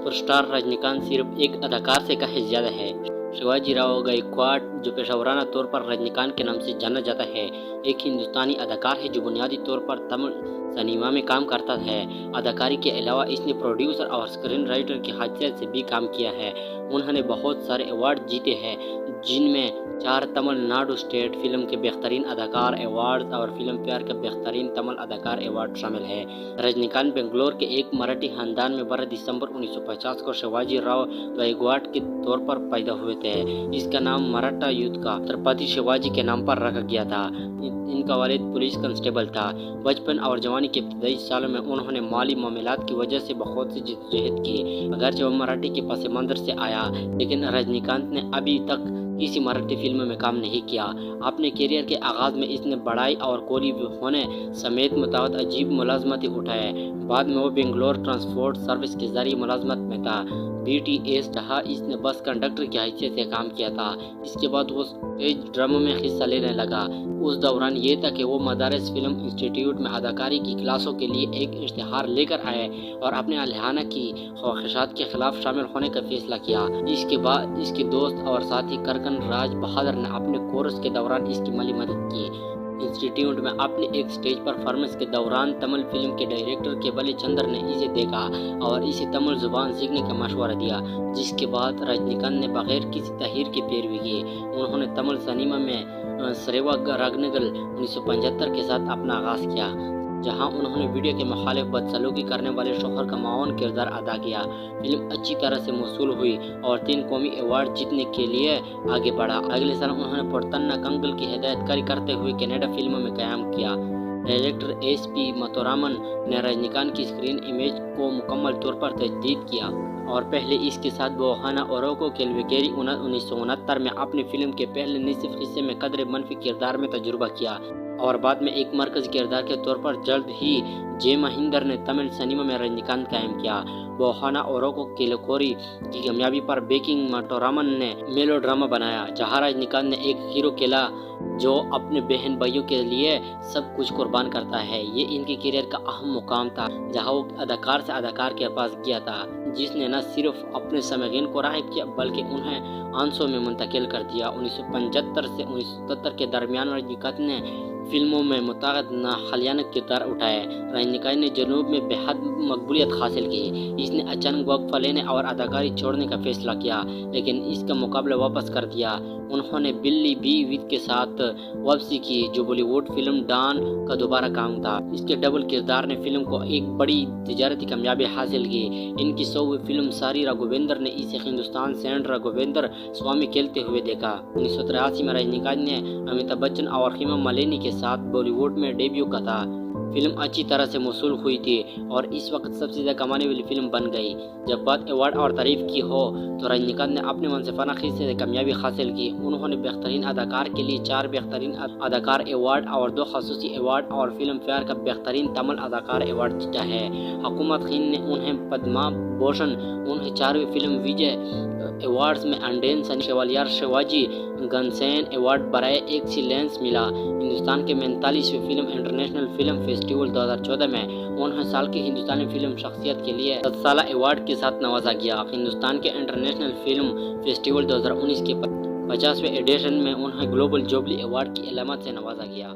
Super star Rajinikanth صرف ایک اداکار سے کہیں زیادہ ہے۔ شیواجی راؤ گائیکواڈ، جو پیشہ ورانہ طور پر رجنیکانت کے نام سے جانا جاتا ہے، ایک ہندوستانی اداکار ہے جو بنیادی طور پر تمل سنیما میں کام کرتا ہے۔ اداکاری کے علاوہ اس نے پروڈیوسر اور اسکرین رائٹر کی حیثیت سے بھی کام کیا ہے۔ انہوں نے بہت سارے ایوارڈ جیتے ہیں، جن میں 4 تمل ناڈو اسٹیٹ فلم کے بہترین اداکار ایوارڈ اور فلم فیئر کا بہترین تمل اداکار ایوارڈ شامل ہے۔ رجنیکانت بنگلور کے ایک مراٹھی خاندان میں 12 دسمبر 1950 کو شیواجی راؤ گائیکواڈ کے طور پر پیدا ہوئے تھے۔ اس کا نام مراٹھا یدھ کا چھترپتی شیواجی کے نام پر رکھا گیا تھا۔ ان کا والد پولیس کانسٹیبل تھا۔ بچپن اور جوانی کے ابتدائی سالوں میں انہوں نے مالی معاملات کی وجہ سے بہت سی جدوجہد کی۔ اگرچہ وہ مراٹھی کے پس منظر سے آیا، لیکن رجنیکانت نے ابھی تک کسی مراٹھی فلم میں کام نہیں کیا۔ اپنے کیریئر کے آغاز میں اس نے بڑائی اور کولی ہونے سمیت متعدد عجیب ملازمتیں اٹھائیں۔ بعد میں وہ بنگلور ٹرانسپورٹ سروس کے ذریعے ملازمت میں تھا، BTS، جہاں اس نے بس کنڈکٹر کی حیثیت سے کام کیا تھا۔ اس کے بعد وہ اسٹیج ڈراموں میں حصہ لینے لگا۔ اس دوران یہ تھا کہ وہ مدارس فلم انسٹی ٹیوٹ میں اداکاری کی کلاسوں کے لیے ایک اشتہار لے کر آئے اور اپنے اہلیہ کی خواہشات کے خلاف شامل ہونے کا فیصلہ کیا۔ اس کے بعد اس کے دوست اور ساتھی کرکن راج بہادر نے اپنے کورس کے دوران اس کی مالی مدد کی۔ انسٹی ٹیوٹ میں اپنی ایک اسٹیج پرفارمنس کے دوران تمل فلم کے ڈائریکٹر کے بلی چندر نے اسے دیکھا اور اسے تمل زبان سیکھنے کا مشورہ دیا، جس کے بعد رجنیکانت نے بغیر کسی تحریر کی پیروی کی۔ انہوں نے تمل سنیما میں سریوا راگنگل 1975 کے ساتھ اپنا آغاز کیا، جہاں انہوں نے ویڈیو کے مخالف بدسلوکی کرنے والے شوہر کا معاون کردار ادا کیا۔ فلم اچھی طرح سے موصول ہوئی اور 3 قومی ایوارڈ جیتنے کے لیے آگے بڑھا۔ اگلے سال انہوں نے پورتنا کنگل کی ہدایت کاری کرتے ہوئے کنیڈا فلموں میں قیام کیا۔ ڈائریکٹر SP متھورامن نے رجنیکانت کی اسکرین امیج کو مکمل طور پر تجدید کیا اور پہلے اس کے ساتھ بوہانا اوروکو کیلویگیری 1969 میں اپنی فلم کے پہلے نصف حصے میں قدرے منفی کردار میں تجربہ کیا اور بعد میں ایک مرکزی کردار کے طور پر۔ جلد ہی جے مہیندر نے تمل سنیما میں رجنیکانت قائم کیا۔ بوہانا اوروکو کیلوکوری کی کامیابی پر بیکنگ متھورامن نے میلو ڈرامہ بنایا، جہاں رجنیکانت نے ایک ہیرو کھیلا جو اپنے بہن بھائیوں کے لیے سب کچھ قربان کرتا ہے۔ یہ ان کے کیریئر کا اہم مقام تھا، جہاں وہ اداکار سے اداکار کے پاس گیا تھا، جس نے نہ صرف اپنے سامعین کو راغب کیا بلکہ انہیں آنسوں میں منتقل کر دیا۔ 1975 سے 1977 کے درمیان رجنیکانت نے فلموں میں متعدد خلیانہ کردار اٹھائے۔ رجنیکانت نے جنوب میں بہت مقبولیت حاصل کی۔ اس نے اچانک وقفہ لینے اور اداکاری چھوڑنے کا فیصلہ کیا، لیکن اس کا مقابلہ واپس کر دیا۔ انہوں نے بلی بی ودھ کے ساتھ واپسی کی، جو بالی ووڈ فلم ڈان کا دوبارہ کام تھا۔ اس کے ڈبل کردار نے فلم کو ایک بڑی تجارتی کامیابی حاصل کی۔ ان کی 100ویں فلم ساری راگھویندر نے اسے ہندوستان سینٹ راگھویندر سوامی کھیلتے ہوئے دیکھا۔ 1983 میں رجنیکانت نے امیتابھ بچن اور ہیما مالنی کے ساتھ بالی ووڈ میں ڈیبیو کا تھا۔ فلم اچھی طرح سے موصول ہوئی تھی اور اس وقت سب سے زیادہ کمانے والی فلم بن گئی۔ جب بات ایوارڈ اور تعریف کی ہو تو رجنیکانت نے اپنے منصفانہ خرید سے کامیابی حاصل کی۔ انہوں نے بہترین اداکار کے لیے 4 بہترین اداکار ایوارڈ اور 2 خصوصی ایوارڈ اور فلم فیئر کا بہترین تمل اداکار ایوارڈ جیتا ہے۔ حکومت ہند نے انہیں پدما بھوشن، انہیں 4ویں فلم وجے ایوارڈز میں انڈین شیوالیار شیواجی گنسین ایوارڈ برائے ایکسیلنس ملا۔ ہندوستان کے 45ویں فلم انٹرنیشنل فلم فیسٹیول 2014 میں انہیں سال کی ہندوستانی فلم شخصیت کے لیے 7 سالہ ایوارڈ کے ساتھ نوازا گیا۔ ہندوستان کے انٹرنیشنل فلم فیسٹیول 2019 کے 50ویں ایڈیشن میں انہیں گلوبل جوبلی ایوارڈ کی علامت سے نوازا گیا۔